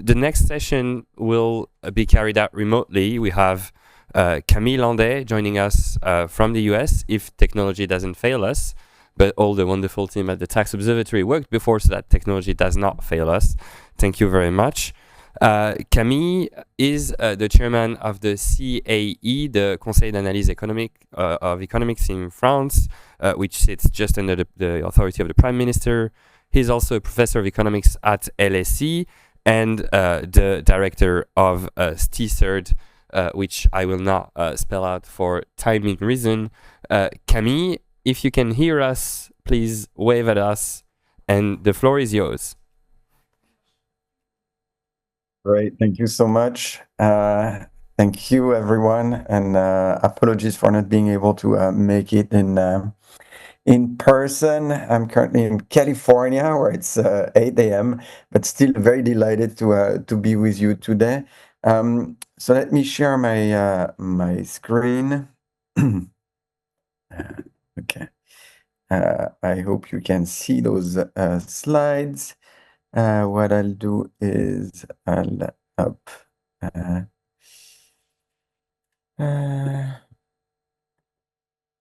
the next session will be carried out remotely. We have Camille Landais joining us from the US if technology doesn't fail us. But all the wonderful team at the Tax Observatory worked before so that technology does not fail us. Thank you very much. Camille is the chairman of the CAE, the Conseil d'analyse of economics in France, which sits just under the authority of the Prime Minister. He's also a professor of economics at LSE and the director of STICERD, which I will not spell out for timing reason. Camille, if you can hear us, please wave at us, and the floor is yours. Great, thank you so much. Thank you, everyone, and apologies for not being able to make it in person. I'm currently in California, where it's 8 a.m., but still very delighted to be with you today. So let me share my my screen. Okay. I hope you can see those slides. What I'll do is I'll up.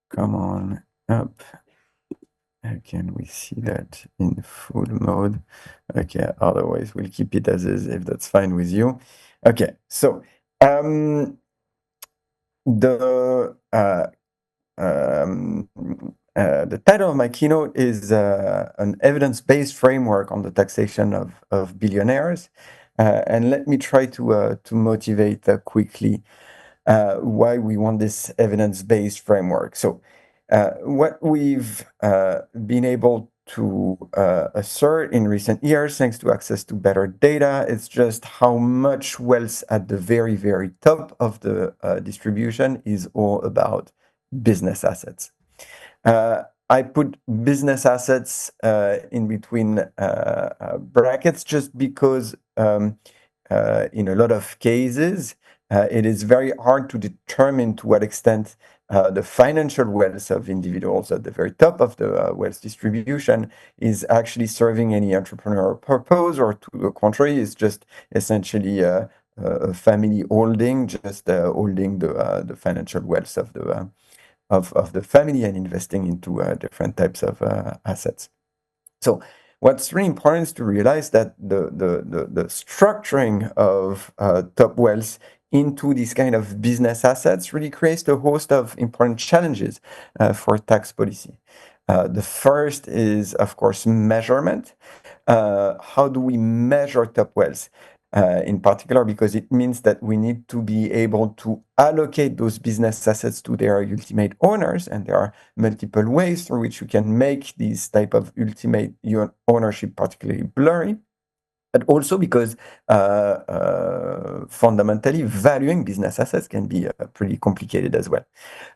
Come on up. Can we see that in full mode? Okay, otherwise we'll keep it as is if that's fine with you. Okay, so the title of my keynote is an evidence-based framework on the taxation of billionaires. And let me try to motivate quickly why we want this evidence-based framework. So what we've been able to assert in recent years, thanks to access to better data, is just how much wealth at the very, very top of the distribution is all about business assets. I put business assets in between brackets just because in a lot of cases, it is very hard to determine to what extent the financial wealth of individuals at the very top of the wealth distribution is actually serving any entrepreneurial purpose, or to the contrary, is just essentially a family holding, just holding the financial wealth of the family and investing into different types of assets. So what's really important is to realize that the structuring of top wealth into these kind of business assets really creates a host of important challenges for tax policy. The first is, of course, measurement. How do we measure top wealth? In particular, because it means that we need to be able to allocate those business assets to their ultimate owners, and there are multiple ways through which you can make these type of ultimate ownership particularly blurry. But also because fundamentally valuing business assets can be pretty complicated as well.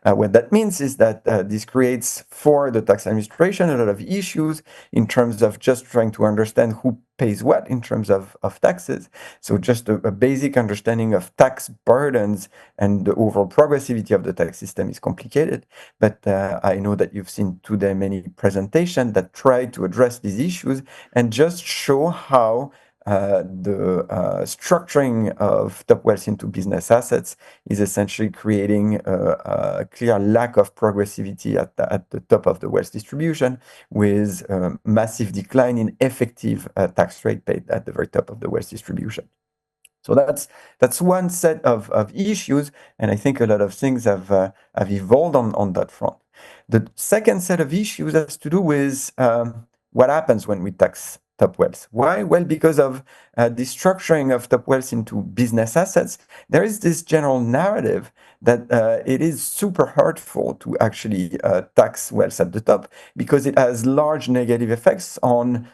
What that means is that this creates for the tax administration a lot of issues in terms of just trying to understand who pays what in terms of taxes. So just a basic understanding of tax burdens and the overall progressivity of the tax system is complicated. But I know that you've seen today many presentations that try to address these issues and just show how the structuring of top wealth into business assets is essentially creating a clear lack of progressivity at the top of the wealth distribution, with massive decline in effective tax rate paid at the very top of the wealth distribution. So that's one set of issues, and I think a lot of things have evolved on that front. The second set of issues has to do with what happens when we tax top wealth. Why? Well, because of the structuring of top wealth into business assets, there is this general narrative that it is super hurtful to actually tax wealth at the top, because it has large negative effects on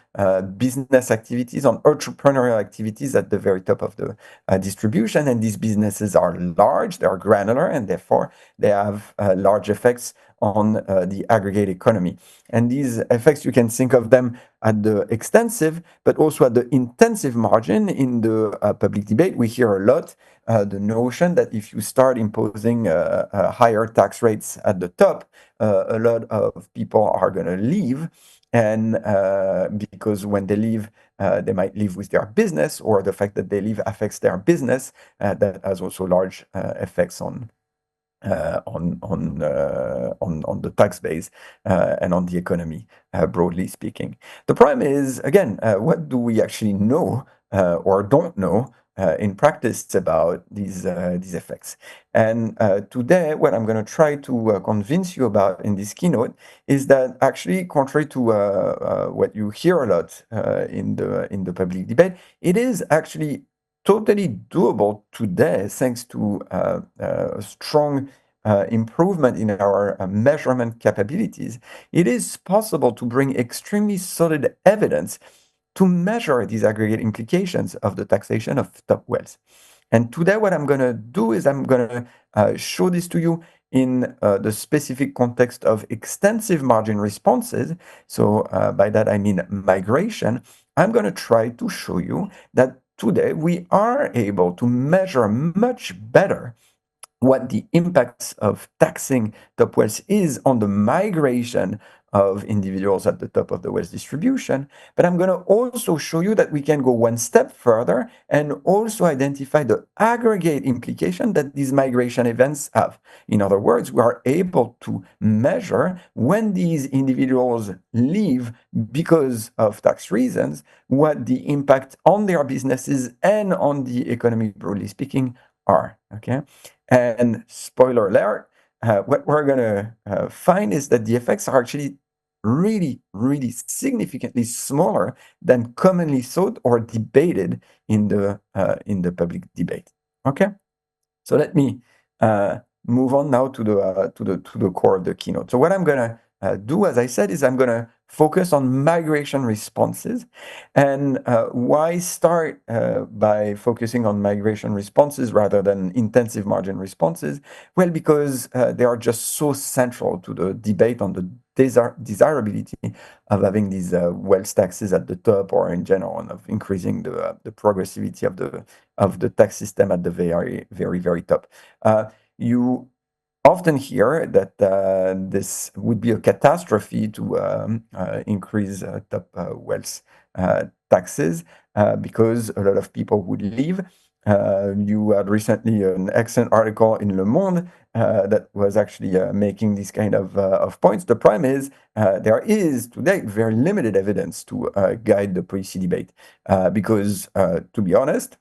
business activities, on entrepreneurial activities at the very top of the distribution. And these businesses are large, they are granular, and therefore they have large effects on the aggregate economy. And these effects, you can think of them at the extensive, but also at the intensive margin. In the public debate, we hear a lot the notion that if you start imposing higher tax rates at the top, a lot of people are going to leave. And because when they leave, they might leave with their business, or the fact that they leave affects their business. That has also large effects on the tax base and on the economy, broadly speaking. The problem is, again, what do we actually know or don't know in practice about these effects? And today, what I'm going to try to convince you about in this keynote is that actually, contrary to what you hear a lot in the public debate, it is actually totally doable today, thanks to strong improvement in our measurement capabilities. It is possible to bring extremely solid evidence to measure these aggregate implications of the taxation of top wealth. And today, what I'm going to do is I'm going to show this to you in the specific context of extensive margin responses. So by that, I mean migration. I'm going to try to show you that today we are able to measure much better what the impacts of taxing top wealth is on the migration of individuals at the top of the wealth distribution. But I'm going to also show you that we can go one step further and also identify the aggregate implication that these migration events have. In other words, we are able to measure when these individuals leave because of tax reasons, what the impact on their businesses and on the economy, broadly speaking, are. Okay. And spoiler alert, what we're going to find is that the effects are actually really, really significantly smaller than commonly thought or debated in the public debate. Okay, so let me move on now to the core of the keynote. So what I'm going to do, as I said, is I'm going to focus on migration responses. And why start by focusing on migration responses rather than intensive margin responses? Well, because they are just so central to the debate on the desirability of having these wealth taxes at the top, or in general, and of increasing the progressivity of the tax system at the very, very, very top. You often hear that this would be a catastrophe to increase top wealth taxes because a lot of people would leave. You had recently an excellent article in Le Monde that was actually making these kind of points. The problem is there is today very limited evidence to guide the policy debate because, to be honest,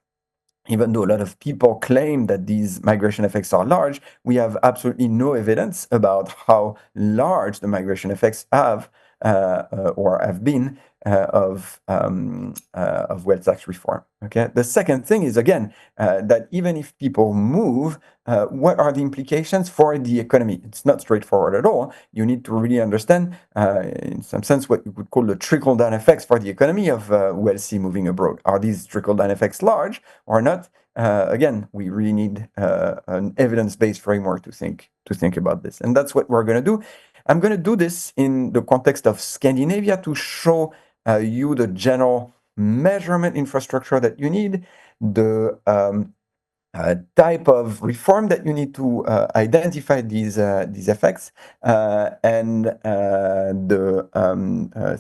even though a lot of people claim that these migration effects are large, we have absolutely no evidence about how large the migration effects have or have been of wealth tax reform. Okay. The second thing is, again, that even if people move, what are the implications for the economy? It's not straightforward at all. You need to really understand, in some sense, what you could call the trickle-down effects for the economy of wealthy moving abroad. Are these trickle-down effects large or not? Again, we really need an evidence-based framework to think about this, and that's what we're going to do. I'm going to do this in the context of Scandinavia to show you the general measurement infrastructure that you need, the type of reform that you need to identify these effects, and the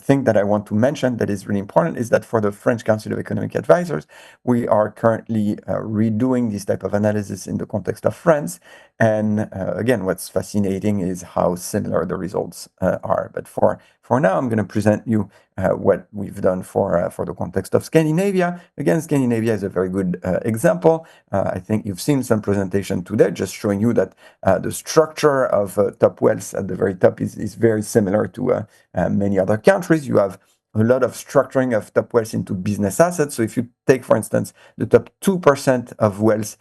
thing that I want to mention that is really important is that for the French Council of Economic Advisors, we are currently redoing this type of analysis in the context of France. And again, what's fascinating is how similar the results are. But for now, I'm going to present you what we've done for the context of Scandinavia. Again, Scandinavia is a very good example. I think you've seen some presentation today just showing you that the structure of top wealth at the very top is very similar to many other countries. You have a lot of structuring of top wealth into business assets. So if you take, for instance, the top 2% of wealth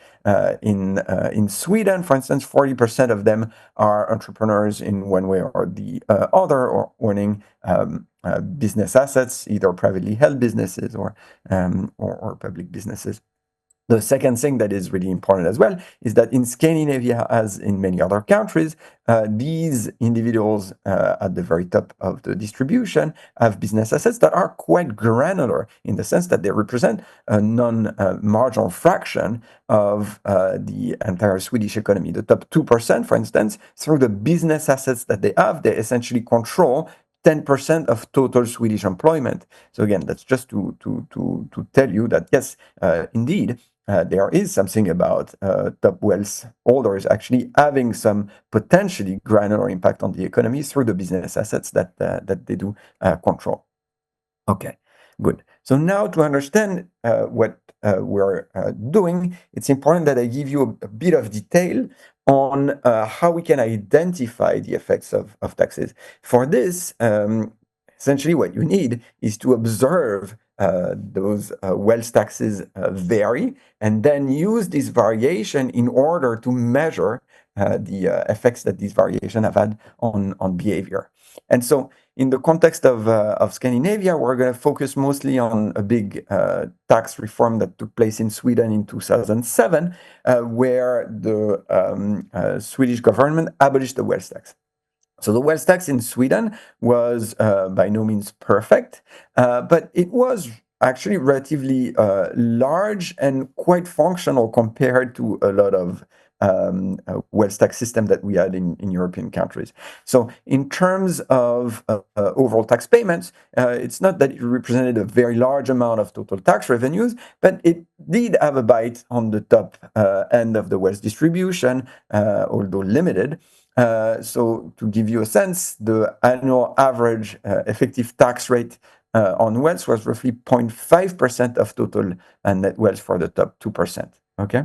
in Sweden, for instance, 40% of them are entrepreneurs in one way or the other, or owning business assets, either privately held businesses or public businesses. The second thing that is really important as well is that in Scandinavia, as in many other countries, these individuals at the very top of the distribution have business assets that are quite granular, in the sense that they represent a non-marginal fraction of the entire Swedish economy. The top 2%, for instance, through the business assets that they have, they essentially control 10% of total Swedish employment. So again, that's just to tell you that yes, indeed, there is something about top wealth holders actually having some potentially granular impact on the economy through the business assets that they do control. Okay, good. So now to understand what we're doing, it's important that I give you a bit of detail on how we can identify the effects of taxes. For this, essentially what you need is to observe those wealth taxes vary, and then use this variation in order to measure the effects that these variation have had on behavior. And so in the context of Scandinavia, we're going to focus mostly on a big tax reform that took place in Sweden in 2007, where the Swedish government abolished the wealth tax. So the wealth tax in Sweden was by no means perfect, but it was actually relatively large and quite functional compared to a lot of wealth tax system that we had in European countries. So in terms of overall tax payments, it's not that it represented a very large amount of total tax revenues, but it did have a bite on the top end of the wealth distribution, although limited. So to give you a sense, the annual average effective tax rate on wealth was roughly 0.5% of total net wealth for the top 2%. Okay.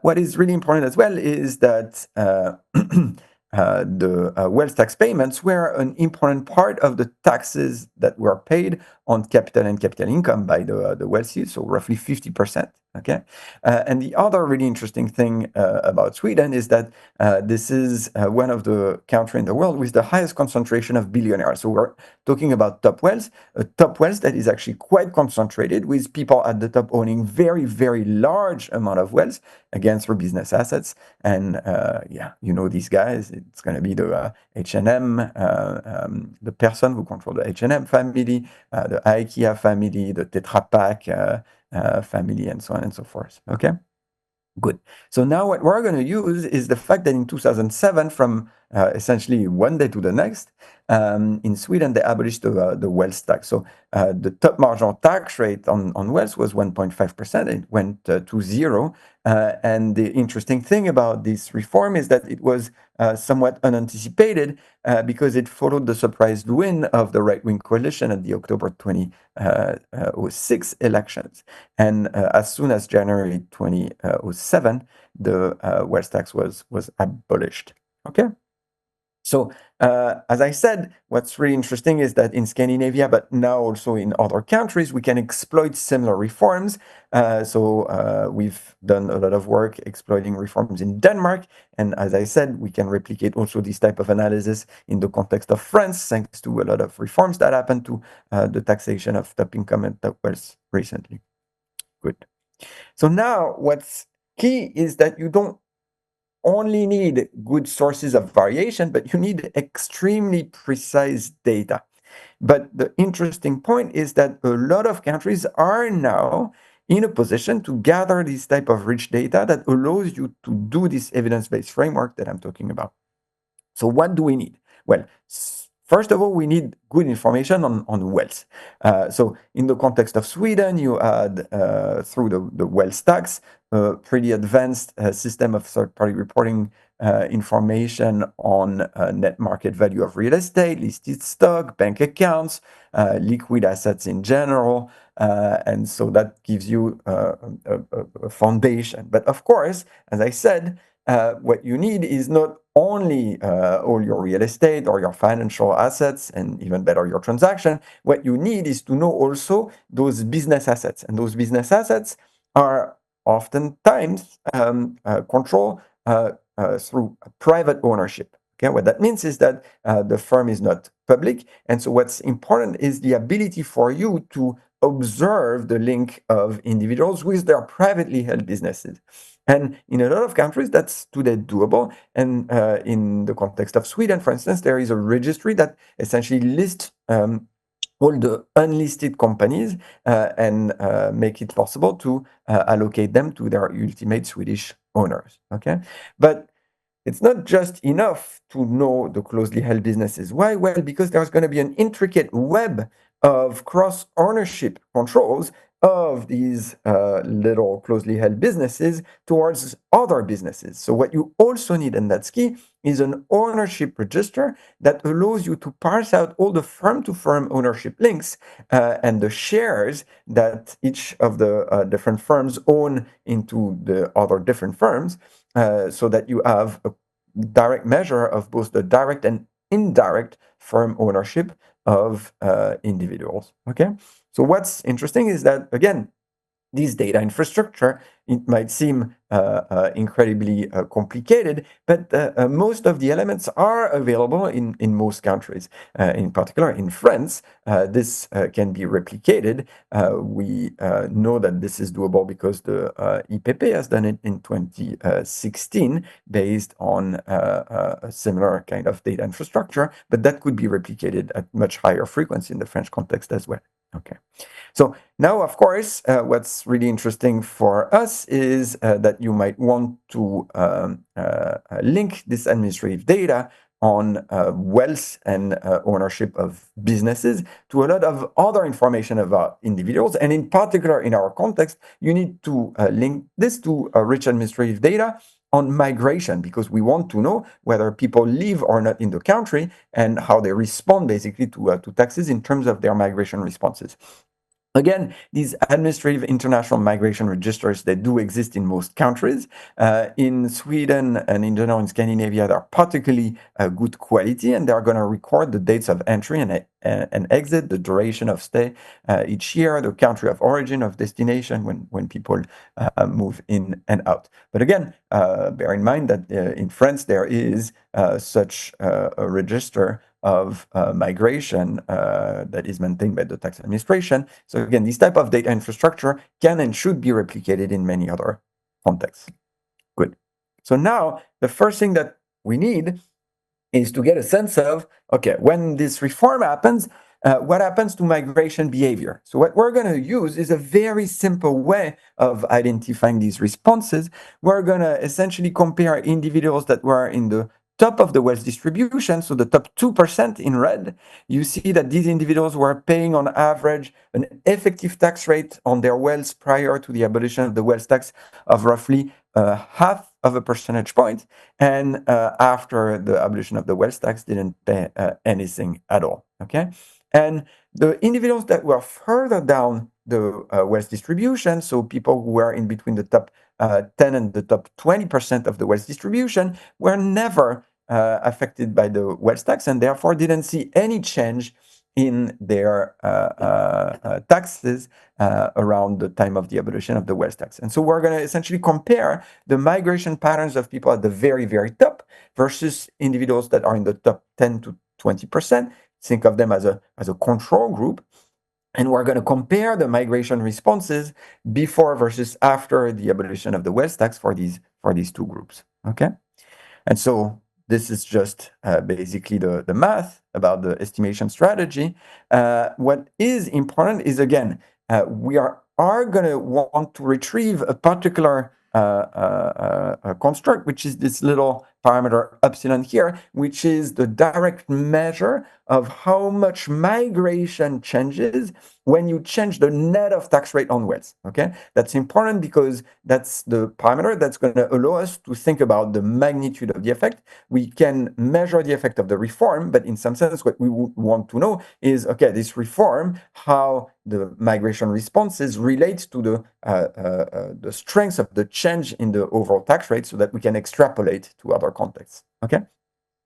What is really important as well is that the wealth tax payments were an important part of the taxes that were paid on capital and capital income by the wealthy, so roughly 50%. Okay, and the other really interesting thing about Sweden is that this is one of the countries in the world with the highest concentration of billionaires. So we're talking about top wealth, a top wealth that is actually quite concentrated, with people at the top owning very, very large amount of wealth, again through business assets. And yeah, you know these guys. It's going to be the H&M, the person who controls the H&M family, the IKEA family, the Tetra Pak family, and so on and so forth. Okay, good. So now what we're going to use is the fact that in 2007, from essentially one day to the next, in Sweden, they abolished the wealth tax. So the top marginal tax rate on wealth was 1.5%. It went to zero. And the interesting thing about this reform is that it was somewhat unanticipated because it followed the surprise win of the right-wing coalition at the October 2006 elections. And as soon as January 2007, the wealth tax was abolished. Okay. So, as I said, what's really interesting is that in Scandinavia, but now also in other countries, we can exploit similar reforms. We've done a lot of work exploiting reforms in Denmark. And as I said, we can replicate also this type of analysis in the context of France, thanks to a lot of reforms that happened to the taxation of top income and top wealth recently. Good. So now what's key is that you don't only need good sources of variation, but you need extremely precise data. But the interesting point is that a lot of countries are now in a position to gather this type of rich data that allows you to do this evidence-based framework that I'm talking about. So what do we need? Well, first of all, we need good information on wealth. So in the context of Sweden, you had, through the wealth tax, a pretty advanced system of third-party reporting information on net market value of real estate, listed stock, bank accounts, liquid assets in general. And so that gives you a foundation. But of course, as I said, what you need is not only all your real estate or your financial assets, and even better, your transaction. What you need is to know also those business assets. And those business assets are oftentimes controlled through private ownership. Okay, what that means is that the firm is not public. And so what's important is the ability for you to observe the link of individuals with their privately held businesses. And in a lot of countries, that's today doable. And in the context of Sweden, for instance, there is a registry that essentially lists all the unlisted companies and make it possible to allocate them to their ultimate Swedish owners. Okay, but it's not just enough to know the closely held businesses. Why? Well, because there's going to be an intricate web of cross-ownership controls of these little closely held businesses towards other businesses. So what you also need, and that's key, is an ownership register that allows you to parse out all the firm-to-firm ownership links and the shares that each of the different firms own into the other different firms, so that you have a direct measure of both the direct and indirect firm ownership of individuals. Okay, so what's interesting is that, again, this data infrastructure, it might seem incredibly complicated, but most of the elements are available in most countries. In particular, in France, this can be replicated. We know that this is doable because the IPP has done it in 2016 based on a similar kind of data infrastructure, but that could be replicated at much higher frequency in the French context as well. Okay. So now, of course, what's really interesting for us is that you might want to link this administrative data on wealth and ownership of businesses to a lot of other information about individuals. And in particular, in our context, you need to link this to rich administrative data on migration, because we want to know whether people live or not in the country and how they respond basically to taxes in terms of their migration responses. Again, these administrative international migration registers, they do exist in most countries. In Sweden and in general in Scandinavia, they're particularly good quality, and they're going to record the dates of entry and exit, the duration of stay each year, the country of origin, of destination when people move in and out. But again, bear in mind that in France, there is such a register of migration that is maintained by the tax administration. So again, this type of data infrastructure can and should be replicated in many other contexts. Good. So now the first thing that we need is to get a sense of, okay, when this reform happens, what happens to migration behavior? So what we're going to use is a very simple way of identifying these responses. We're going to essentially compare individuals that were in the top of the wealth distribution, so the top 2% in red. You see that these individuals were paying on average an effective tax rate on their wealth prior to the abolition of the wealth tax of roughly half of a percentage point, and after the abolition of the wealth tax didn't pay anything at all. Okay, and the individuals that were further down the wealth distribution, so people who were in between the top 10 and the top 20% of the wealth distribution, were never affected by the wealth tax, and therefore didn't see any change in their taxes around the time of the abolition of the wealth tax. And so we're going to essentially compare the migration patterns of people at the very, very top versus individuals that are in the top 10 to 20%. Think of them as a control group. And we're going to compare the migration responses before versus after the abolition of the wealth tax for these two groups. Okay, and so this is just basically the math about the estimation strategy. What is important is, again, we are going to want to retrieve a particular construct, which is this little parameter epsilon here, which is the direct measure of how much migration changes when you change the net of tax rate on wealth. Okay, that's important because that's the parameter that's going to allow us to think about the magnitude of the effect. We can measure the effect of the reform, but in some sense, what we would want to know is, okay, this reform, how the migration responses relate to the strength of the change in the overall tax rate, so that we can extrapolate to other contexts. Okay,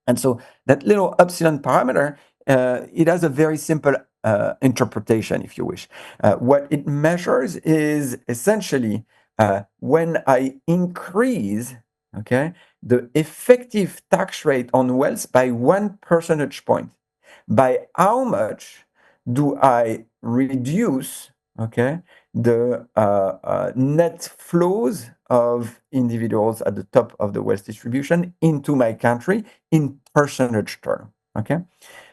and so that little epsilon parameter, it has a very simple interpretation, if you wish. What it measures is essentially when I increase, okay, the effective tax rate on wealth by 1 percentage point, by how much do I reduce, okay, the net flows of individuals at the top of the wealth distribution into my country in percentage term. Okay,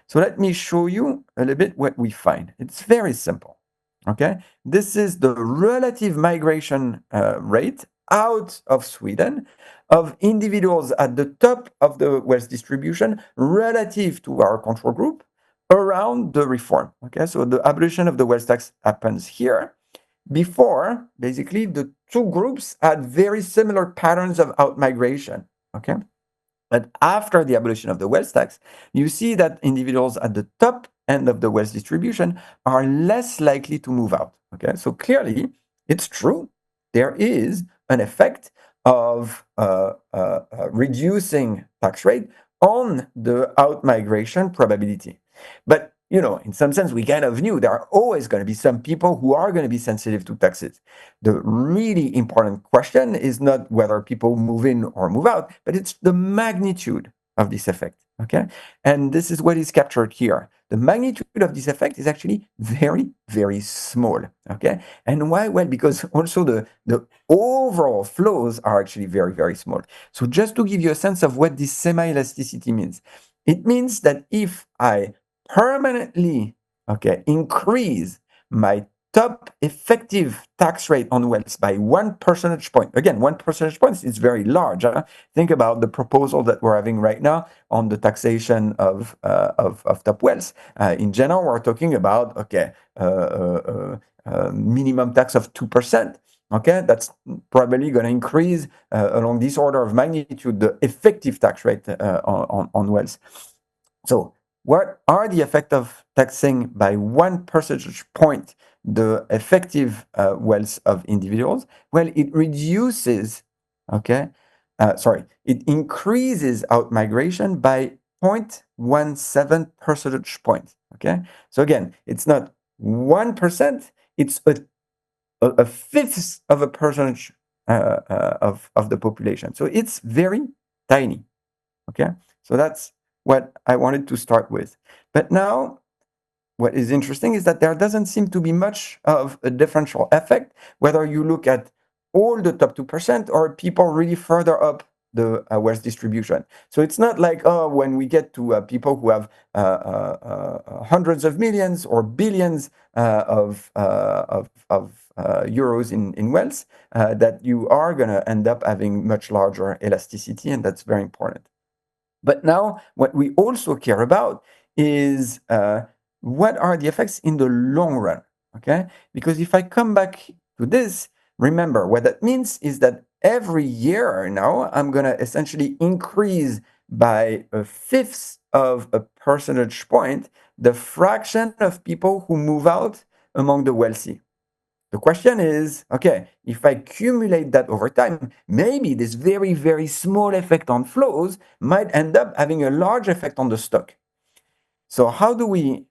so let me show you a little bit what we find. It's very simple. Okay, this is the relative migration rate out of Sweden of individuals at the top of the wealth distribution relative to our control group around the reform. Okay, so the abolition of the wealth tax happens here. Before, basically, the two groups had very similar patterns of outmigration. Okay, but after the abolition of the wealth tax, you see that individuals at the top end of the wealth distribution are less likely to move out. Okay, so clearly, it's true. There is an effect of reducing tax rate on the outmigration probability. But in some sense, we kind of knew there are always going to be some people who are going to be sensitive to taxes. The really important question is not whether people move in or move out, but it's the magnitude of this effect. Okay, and this is what is captured here. The magnitude of this effect is actually very, very small. Okay, and why? Well, because also the overall flows are actually very, very small. So just to give you a sense of what this semi-elasticity means, it means that if I permanently, okay, increase my top effective tax rate on wealth by 1 percentage point. Again, 1 percentage point is very large. Huh? Think about the proposal that we're having right now on the taxation of top wealth. In general, we're talking about minimum tax of 2%. Okay, that's probably going to increase along this order of magnitude the effective tax rate on wealth. So, what are the effects of taxing by 1 percentage point the effective wealth of individuals? Well, it reduces, it increases outmigration by 0.17 percentage points. Okay, so again, it's not 1%, it's a fifth of a percentage of the population. So it's very tiny. Okay, so that's what I wanted to start with. But now, what is interesting is that there doesn't seem to be much of a differential effect, whether you look at all the top 2% or people really further up the wealth distribution. So it's not like, oh, when we get to people who have hundreds of millions or billions of euros in wealth, that you are going to end up having much larger elasticity, and that's very important. But now, what we also care about is what are the effects in the long run, okay? Because if I come back to this, remember, what that means is that every year now, I'm going to essentially increase by a fifth of a percentage point the fraction of people who move out among the wealthy. The question is, okay, if I accumulate that over time, maybe this very, very small effect on flows might end up having a large effect on the stock. So how do we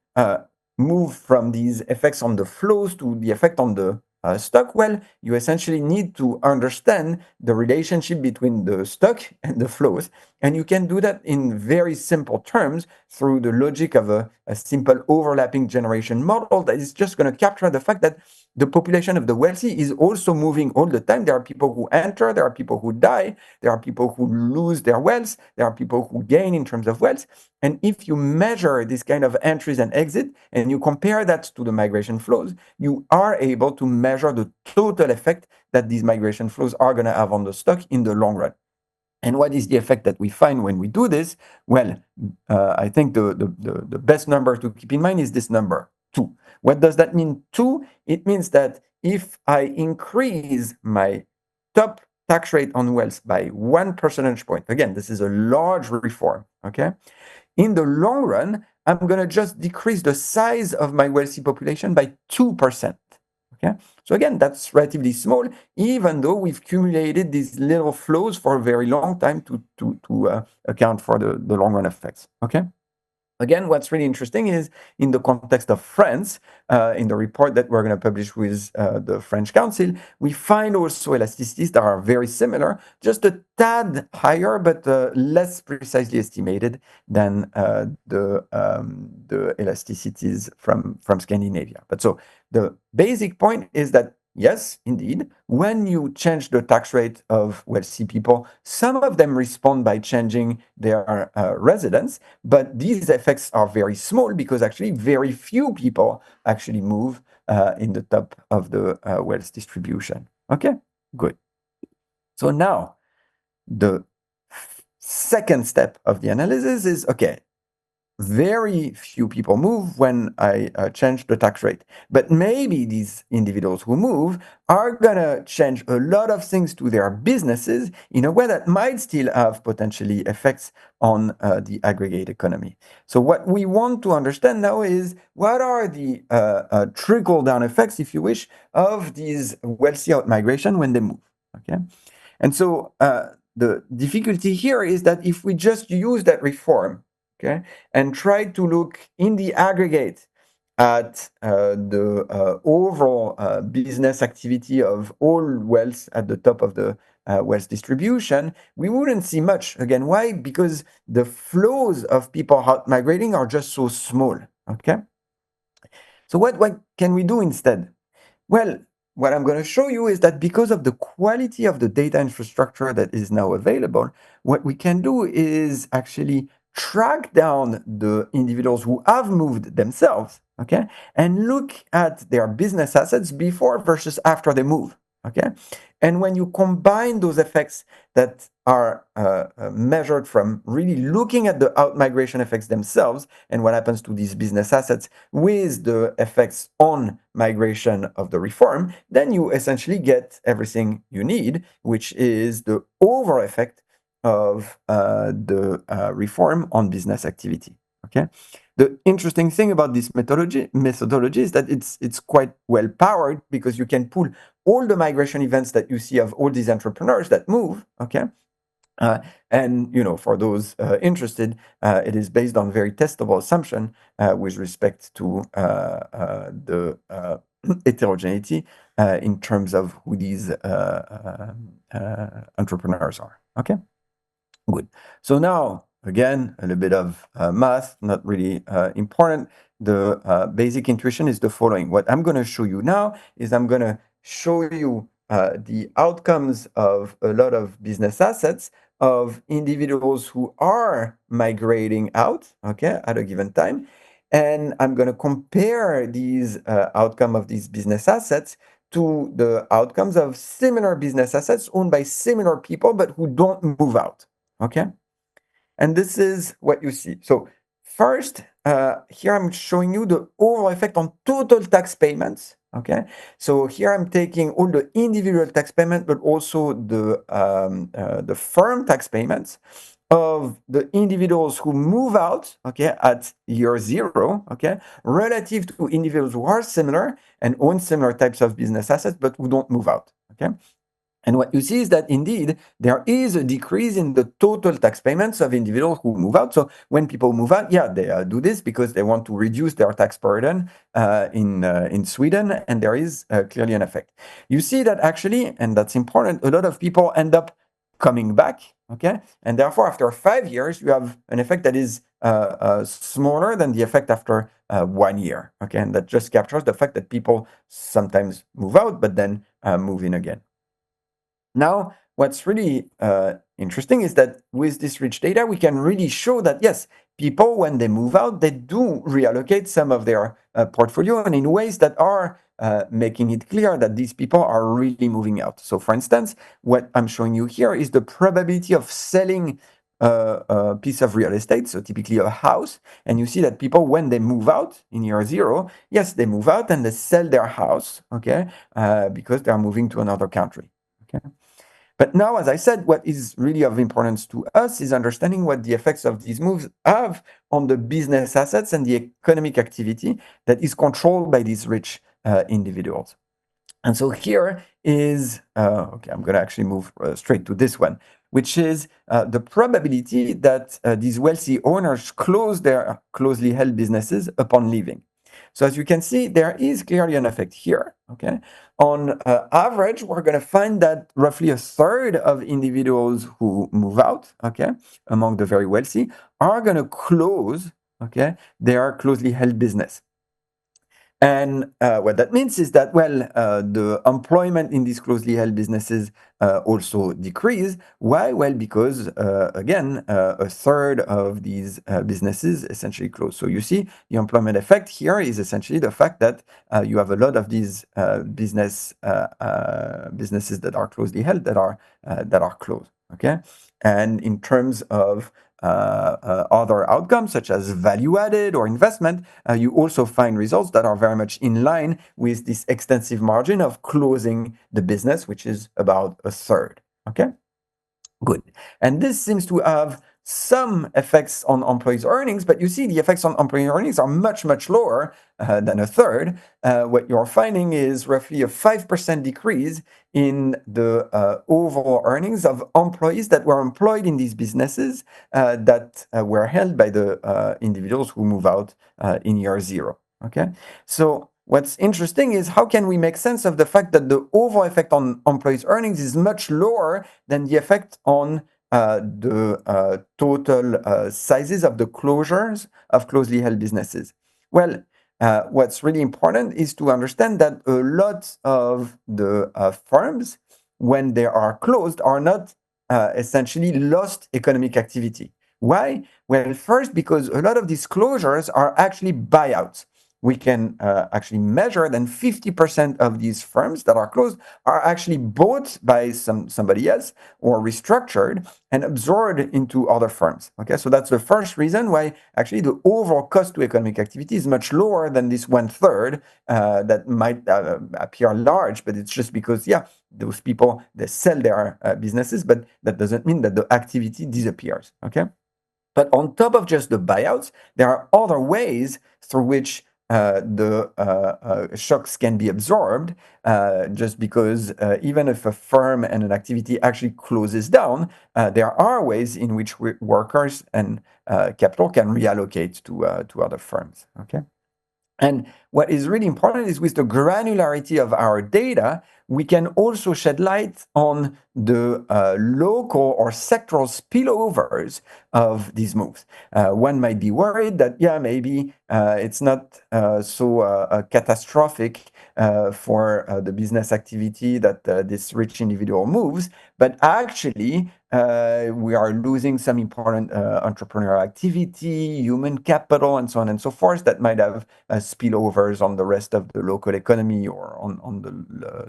move from these effects on the flows to the effect on the stock? Well, you essentially need to understand the relationship between the stock and the flows. And you can do that in very simple terms through the logic of a simple overlapping generation model that is just going to capture the fact that the population of the wealthy is also moving all the time. There are people who enter, there are people who die, there are people who lose their wealth, there are people who gain in terms of wealth. And if you measure this kind of entries and exit and you compare that to the migration flows, you are able to measure the total effect that these migration flows are going to have on the stock in the long run. And what is the effect that we find when we do this? Well, I think the best number to keep in mind is this number, 2. What does that mean, 2? It means that if I increase my top tax rate on wealth by 1 percentage point, again, this is a large reform, okay? In the long run, I'm going to just decrease the size of my wealthy population by 2%. Okay, so again, that's relatively small, even though we've accumulated these little flows for a very long time to account for the long run effects. Okay. Again, what's really interesting is in the context of France, in the report that we're going to publish with the French Council, we find also elasticities that are very similar, just a tad higher, but less precisely estimated than the elasticities from Scandinavia. But so the basic point is that yes, indeed, when you change the tax rate of wealthy people, some of them respond by changing their residence, but these effects are very small because actually very few people actually move in the top of the wealth distribution. Okay, good. So now, the second step of the analysis is, okay, very few people move when I change the tax rate. But maybe these individuals who move are going to change a lot of things to their businesses in a way that might still have potentially effects on the aggregate economy. So what we want to understand now is what are the trickle-down effects, if you wish, of these wealthy out-migration when they move. Okay, and so the difficulty here is that if we just use that reform, okay, and try to look in the aggregate at the overall business activity of all wealth at the top of the wealth distribution, we wouldn't see much. Again, why? Because the flows of people out migrating are just so small. Okay. So what can we do instead? Well, what I'm going to show you is that because of the quality of the data infrastructure that is now available, what we can do is actually track down the individuals who have moved themselves, okay, and look at their business assets before versus after they move, okay. And when you combine those effects that are measured from really looking at the out-migration effects themselves and what happens to these business assets with the effects on migration of the reform, then you essentially get everything you need, which is the overall effect of the reform on business activity. Okay. The interesting thing about this methodology is that it's quite well powered because you can pull all the migration events that you see of all these entrepreneurs that move. Okay. Uh, and for those interested, it is based on very testable assumption with respect to the heterogeneity in terms of who these entrepreneurs are. Okay, good. So now, again, a little bit of math, not really important. The basic intuition is the following. What I'm going to show you now is I'm going to show you the outcomes of a lot of business assets of individuals who are migrating out, okay, at a given time. And I'm going to compare these outcome of these business assets to the outcomes of similar business assets owned by similar people, but who don't move out, okay? And this is what you see. So first, here I'm showing you the overall effect on total tax payments. Okay, so here I'm taking all the individual tax payments, but also the firm tax payments of the individuals who move out, okay, at year zero, okay, relative to individuals who are similar and own similar types of business assets, but who don't move out, okay. And what you see is that indeed there is a decrease in the total tax payments of individuals who move out. So when people move out, yeah, they do this because they want to reduce their tax burden in Sweden, and there is clearly an effect. You see that actually, and that's important, a lot of people end up coming back, okay? And therefore, after 5 years, you have an effect that is smaller than the effect after 1 year, okay? And that just captures the fact that people sometimes move out, but then move in again. Now, what's really interesting is that with this rich data, we can really show that, yes, people, when they move out, they do reallocate some of their portfolio and in ways that are making it clear that these people are really moving out. So, for instance, what I'm showing you here is the probability of selling a piece of real estate, so typically a house, and you see that people, when they move out in year zero, yes, they move out and they sell their house, okay, because they're moving to another country, okay. But now, as I said, what is really of importance to us is understanding what the effects of these moves have on the business assets and the economic activity that is controlled by these rich individuals. And so here is, okay, I'm going to actually move straight to this one, which is the probability that these wealthy owners close their closely held businesses upon leaving. So as you can see, there is clearly an effect here, okay? On average, we're going to find that roughly a third of individuals who move out, okay, among the very wealthy, are going to close, okay, their closely held business. And what that means is that, well, the employment in these closely held businesses also decrease. Why? Well, because, again, a third of these businesses essentially close. So you see, the employment effect here is essentially the fact that you have a lot of these businesses that are closely held that are closed. Okay, and in terms of other outcomes such as value added or investment, you also find results that are very much in line with this extensive margin of closing the business, which is about a third. Okay, good. And this seems to have some effects on employees' earnings, but you see the effects on employee earnings are much, much lower than a third. What you're finding is roughly a 5% decrease in the overall earnings of employees that were employed in these businesses that were held by the individuals who move out in year zero. Okay, so what's interesting is how can we make sense of the fact that the overall effect on employees' earnings is much lower than the effect on the total sizes of the closures of closely held businesses? Well, what's really important is to understand that a lot of the firms, when they are closed, are not essentially lost economic activity. Why? Well, first, because a lot of these closures are actually buyouts. We can actually measure that 50% of these firms that are closed are actually bought by somebody else or restructured and absorbed into other firms. Okay, so that's the first reason why actually the overall cost to economic activity is much lower than this one third that might appear large, but it's just because, yeah, those people, they sell their businesses, but that doesn't mean that the activity disappears. Okay. But on top of just the buyouts, there are other ways through which the shocks can be absorbed, just because even if a firm and an activity actually closes down, there are ways in which workers and capital can reallocate to other firms. Okay. And what is really important is with the granularity of our data, we can also shed light on the local or sectoral spillovers of these moves. One might be worried that, yeah, maybe it's not so catastrophic for the business activity that this rich individual moves, but actually, we are losing some important entrepreneurial activity, human capital, and so on and so forth that might have spillovers on the rest of the local economy or on the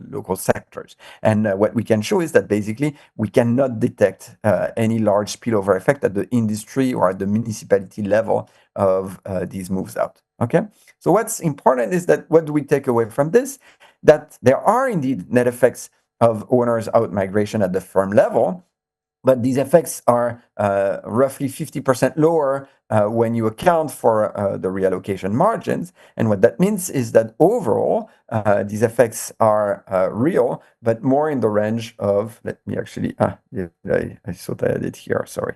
local sectors. And what we can show is that basically we cannot detect any large spillover effect at the industry or at the municipality level of these moves out. Okay, so what's important is that what do we take away from this? That there are indeed net effects of owners out migration at the firm level, but these effects are roughly 50% lower when you account for the reallocation margins. And what that means is that overall, these effects are real, but more in the range of, let me actually, yeah, I thought I had it here, sorry.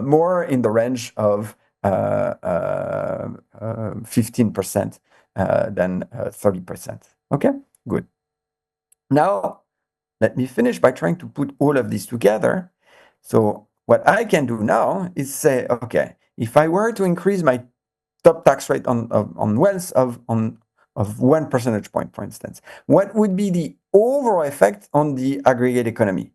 More in the range of 15% than 30%. Okay, good. Now, let me finish by trying to put all of this together. So what I can do now is say, okay, if I were to increase my top tax rate on wealth of 1 percentage point, for instance, what would be the overall effect on the aggregate economy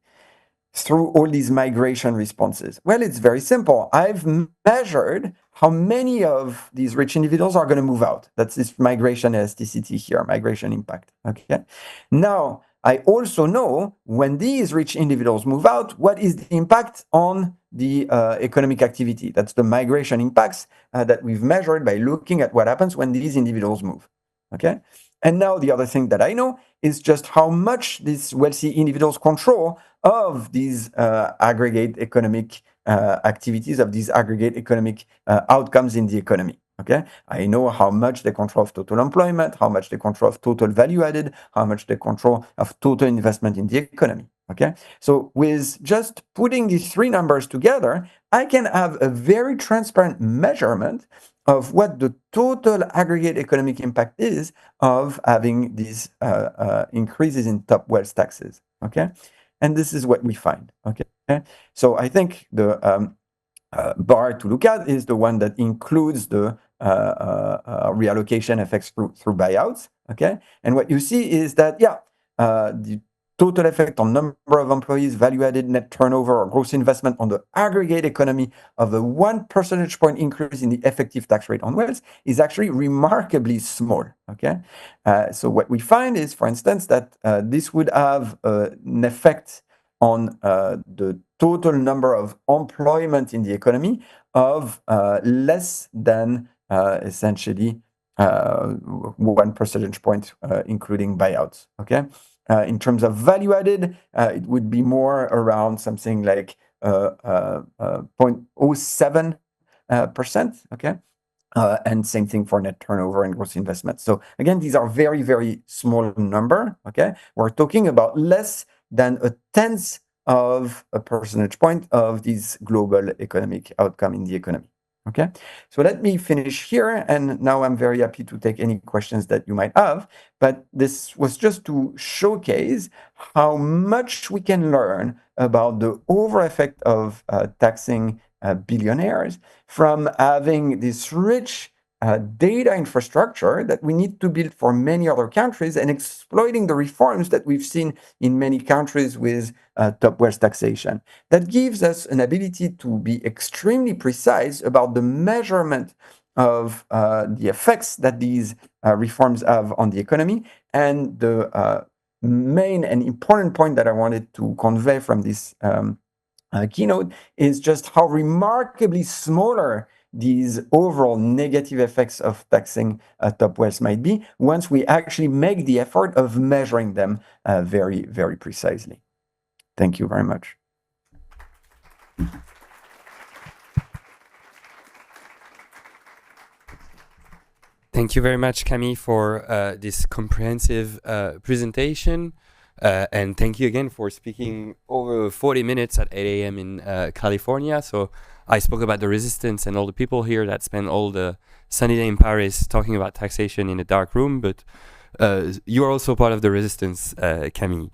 through all these migration responses? Well, it's very simple. I've measured how many of these rich individuals are going to move out. That's this migration elasticity here, migration impact. Okay. Now, I also know when these rich individuals move out, what is the impact on the economic activity? That's the migration impacts that we've measured by looking at what happens when these individuals move. Okay. And now the other thing that I know is just how much these wealthy individuals control of these aggregate economic activities, of these aggregate economic outcomes in the economy. Okay, I know how much they control of total employment, how much they control of total value added, how much they control of total investment in the economy. Okay, so with just putting these three numbers together, I can have a very transparent measurement of what the total aggregate economic impact is of having these increases in top wealth taxes. Okay, and this is what we find. Okay, so I think the bar to look at is the one that includes the reallocation effects through buyouts. Okay, and what you see is that the total effect on number of employees, value-added net turnover, or gross investment on the aggregate economy of the 1 percentage point increase in the effective tax rate on wealth is actually remarkably small. Okay, so what we find is, for instance, that this would have an effect on the total number of employment in the economy of less than essentially 1 percentage point, including buyouts. Okay. In terms of value added, it would be more around something like 0.07%. Okay. And same thing for net turnover and gross investment. So again, these are very, very small number. Okay. We're talking about less than a tenth of a percentage point of this global economic outcome in the economy. Okay, so let me finish here, and now I'm very happy to take any questions that you might have, but this was just to showcase how much we can learn about the over effect of taxing billionaires from having this rich data infrastructure that we need to build for many other countries and exploiting the reforms that we've seen in many countries with top wealth taxation. That gives us an ability to be extremely precise about the measurement of the effects that these reforms have on the economy. And the main and important point that I wanted to convey from this keynote is just how remarkably smaller these overall negative effects of taxing top wealth might be once we actually make the effort of measuring them very, very precisely. Thank you very much. Thank you very much, Camille, for this comprehensive presentation. And thank you again for speaking over 40 minutes at 8 a.m. in California. So I spoke about the resistance and all the people here that spend all the sunny day in Paris talking about taxation in a dark room. But you are also part of the resistance, Camille.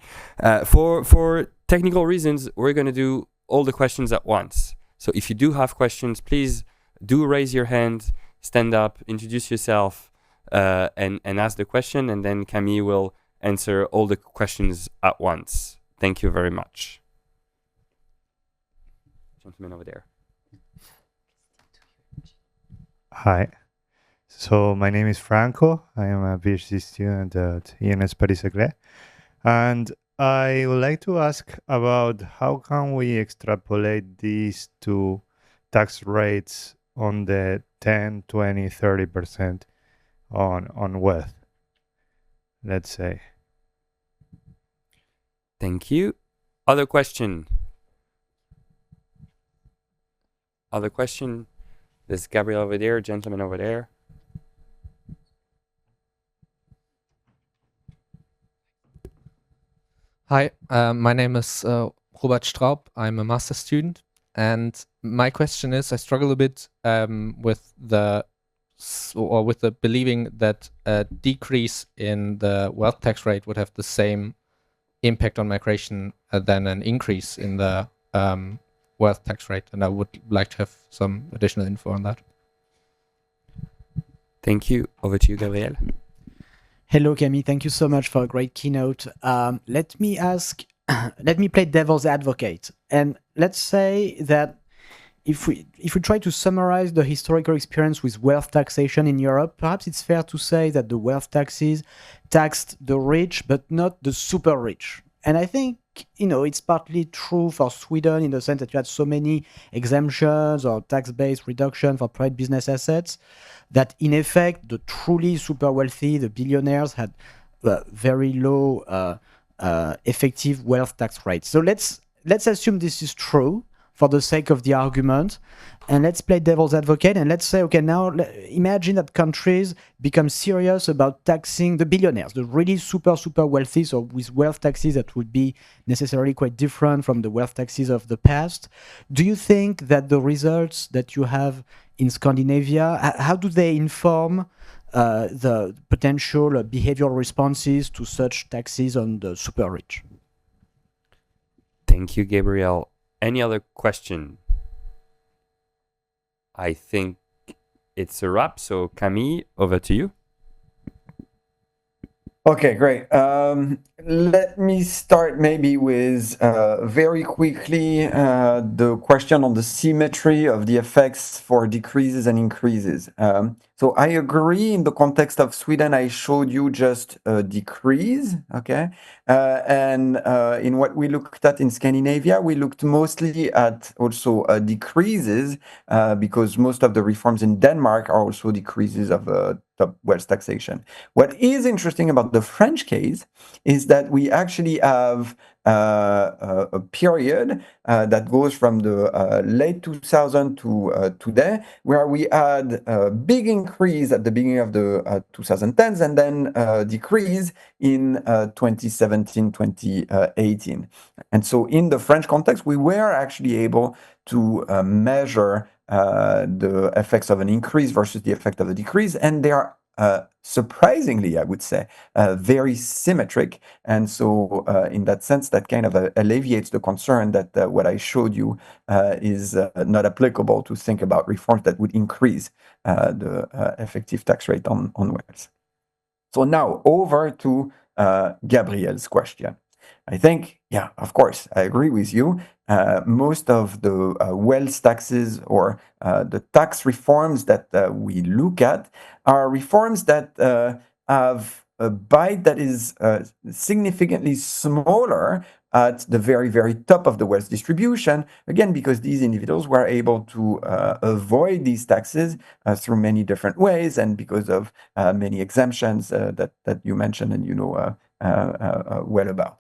For technical reasons, we're going to do all the questions at once. So if you do have questions, please do raise your hand, stand up, introduce yourself, and ask the question. And then Camille will answer all the questions at once. Thank you very much. Gentleman over there. Hi. So my name is Franco. I am a PhD student at INS Paris-Saclay. And I would like to ask about how can we extrapolate these to tax rates on the 10, 20, 30% on wealth, let's say. Thank you. Other question? Other question? There's Gabriel over there, gentleman over there. Hi, my name is Robert Straub. I'm a master's student. And my question is, I struggle a bit with the believing that a decrease in the wealth tax rate would have the same impact on migration than an increase in the wealth tax rate. And I would like to have some additional info on that. Thank you. Over to you, Gabriel. Hello, Camille. Thank you so much for a great keynote. Let me play devil's advocate. And let's say that if we try to summarize the historical experience with wealth taxation in Europe, perhaps it's fair to say that the wealth taxes taxed the rich, but not the super rich. And I think, it's partly true for Sweden in the sense that you had so many exemptions or tax-based reduction for private business assets that in effect, the truly super wealthy, the billionaires, had very low effective wealth tax rates. So let's assume this is true for the sake of the argument, and let's play devil's advocate, and let's say, okay, now imagine that countries become serious about taxing the billionaires, the really super wealthy, so with wealth taxes that would be necessarily quite different from the wealth taxes of the past. Do you think that the results that you have in Scandinavia, how do they inform the potential behavioral responses to such taxes on the super rich? Thank you, Gabriel. Any other question? I think it's a wrap. So Camille, over to you. Okay, great. Let me start maybe with very quickly the question on the symmetry of the effects for decreases and increases. So I agree in the context of Sweden, I showed you just a decrease, okay? And in what we looked at in Scandinavia, we looked mostly at also decreases because most of the reforms in Denmark are also decreases of top wealth taxation. What is interesting about the French case is that we actually have a period that goes from the late 2000 to today, where we had a big increase at the beginning of the 2010s and then decrease in 2017, 2018. And so in the French context, we were actually able to measure the effects of an increase versus the effect of a decrease, and they are surprisingly, I would say, very symmetric. And so in that sense, that kind of alleviates the concern that what I showed you is not applicable to think about reforms that would increase the effective tax rate on wealth. So now over to Gabriel's question. I think, yeah, of course, I agree with you. Most of the wealth taxes or the tax reforms that we look at are reforms that have a bite that is significantly smaller at the very, very top of the wealth distribution, again, because these individuals were able to avoid these taxes through many different ways and because of many exemptions that you mentioned and you know well about.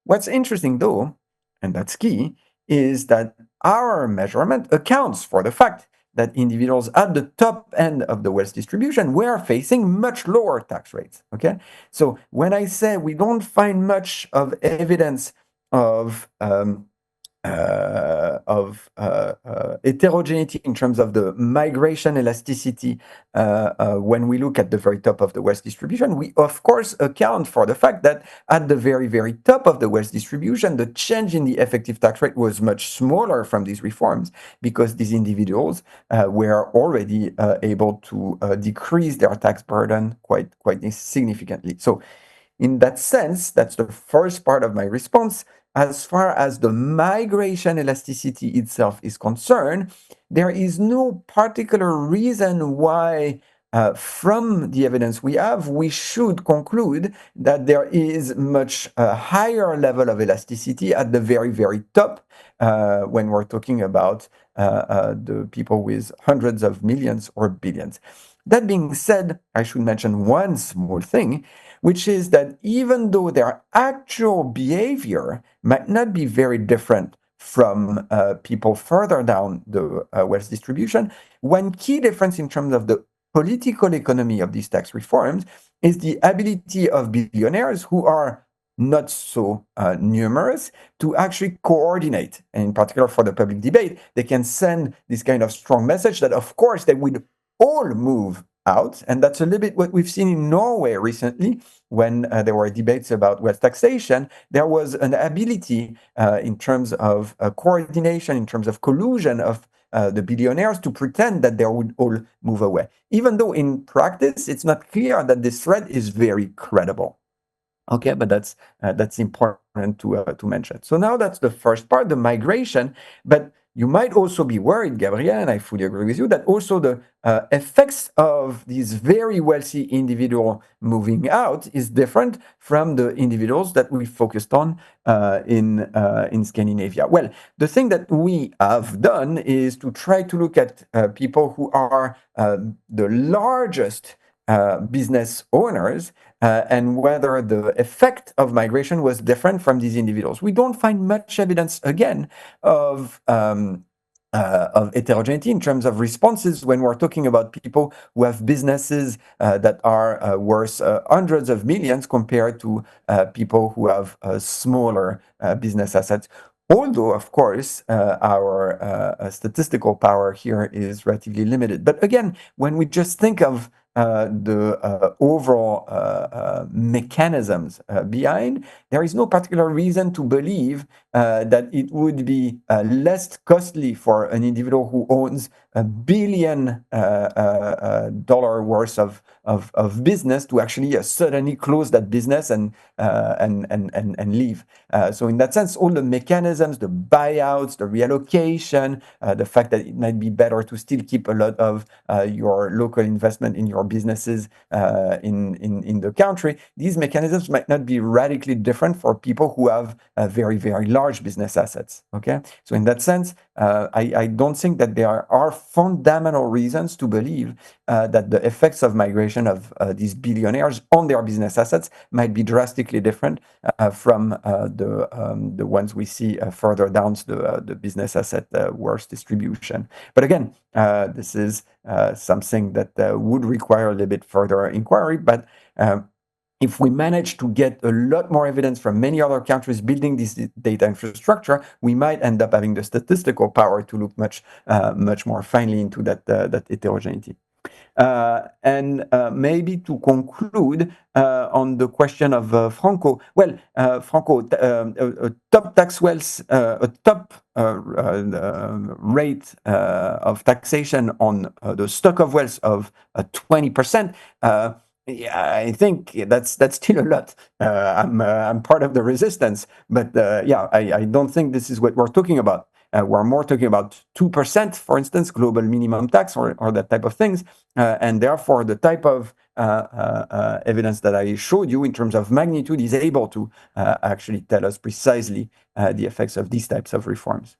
What's interesting, though, and that's key, is that our measurement accounts for the fact that individuals at the top end of the wealth distribution were facing much lower tax rates. Okay, so when I say we don't find much of evidence of heterogeneity in terms of the migration elasticity when we look at the very top of the wealth distribution, we of course account for the fact that at the very, very top of the wealth distribution, the change in the effective tax rate was much smaller from these reforms because these individuals were already able to decrease their tax burden quite significantly. So in that sense, that's the first part of my response. As far as the migration elasticity itself is concerned, there is no particular reason why, from the evidence we have, we should conclude that there is much higher level of elasticity at the very, very top when we're talking about the people with hundreds of millions or billions. That being said, I should mention one small thing, which is that even though their actual behavior might not be very different from people further down the wealth distribution, one key difference in terms of the political economy of these tax reforms is the ability of billionaires who are not so numerous to actually coordinate. And in particular for the public debate, they can send this kind of strong message that of course they would all move out. And that's a little bit what we've seen in Norway recently when there were debates about wealth taxation. There was an ability in terms of coordination, in terms of collusion of the billionaires to pretend that they would all move away, even though in practice it's not clear that this threat is very credible. Okay, but that's important to mention. So now that's the first part, the migration. But you might also be worried, Gabriel, and I fully agree with you, that also the effects of these very wealthy individual moving out is different from the individuals that we focused on in Scandinavia. Well, the thing that we have done is to try to look at people who are the largest business owners and whether the effect of migration was different from these individuals. We don't find much evidence, again, of heterogeneity in terms of responses when we're talking about people who have businesses that are worth hundreds of millions compared to people who have smaller business assets. Although, of course, our statistical power here is relatively limited. But again, when we just think of the overall mechanisms behind, there is no particular reason to believe that it would be less costly for an individual who owns $1 billion worth of business to actually suddenly close that business and leave. So in that sense, all the mechanisms, the buyouts, the reallocation, the fact that it might be better to still keep a lot of your local investment in your businesses in the country, these mechanisms might not be radically different for people who have very, very large business assets. Okay, so in that sense, I don't think that there are fundamental reasons to believe that the effects of migration of these billionaires on their business assets might be drastically different from the ones we see further down the business asset worth distribution. But again, this is something that would require a little bit further inquiry. But if we manage to get a lot more evidence from many other countries building this data infrastructure, we might end up having the statistical power to look much more finely into that heterogeneity. And maybe to conclude on the question of Franco, well, Franco, a top tax wealth, a top rate of taxation on the stock of wealth of 20%. Yeah, I think that's still a lot. I'm part of the resistance, but yeah, I don't think this is what we're talking about. We're more talking about 2%, for instance, global minimum tax or that type of things. And therefore, the type of evidence that I showed you in terms of magnitude is able to actually tell us precisely the effects of these types of reforms.